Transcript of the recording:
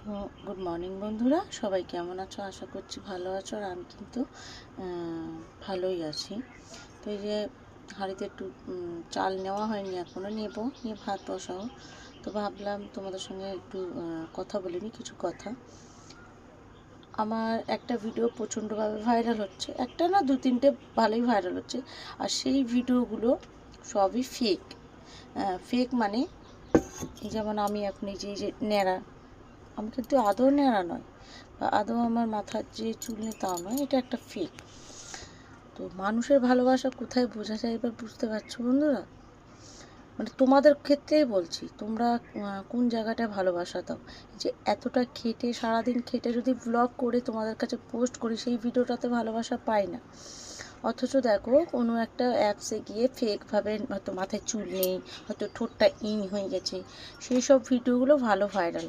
তো good morning বন্ধুরা, সবাই কেমন আছো? আশা করছি ভালো আছো। আর আমি কিন্তু ভালোই আছি। তো এই যে হাঁড়িতে একটু চাল নেওয়া হয়নি, এখনও নেবো, নিয়ে ভাত বসাও। তো ভাবলাম তোমাদের সঙ্গে একটু কথা বলে নিই, কিছু কথা। আমার একটা ভিডিও প্রচণ্ডভাবে ভাইরাল হচ্ছে, একটা না দু তিনটে ভালোই ভাইরাল হচ্ছে। আর সেই ভিডিওগুলো সবই ফেক। ফেক মানে যেমন আমি এখন এই যে ন্যাড়া, আমি কিন্তু আদৌ ন্যাড়া নয়, বা আদৌ আমার মাথার যে চুল নেই তাও নয়, এটা একটা ফেক। তো মানুষের ভালোবাসা কোথায় বোঝা যায় এবার বুঝতে পারছো বন্ধুরা? মানে তোমাদের ক্ষেত্রেই বলছি, তোমরা কোন জায়গাটায় ভালোবাসা দাও। যে এতটা খেটে, সারাদিন খেটে যদি ব্লগ করে তোমাদের কাছে পোস্ট করি, সেই ভিডিওটাতে ভালোবাসা পাই না। অথচ দেখো কোনো একটা অ্যাপসে গিয়ে ফেকভাবে হয়তো মাথায় চুল নেই, হয়তো ঠোঁটটা ইন হয়ে গেছে, সেই সব ভিডিওগুলো ভালো ভাইরাল।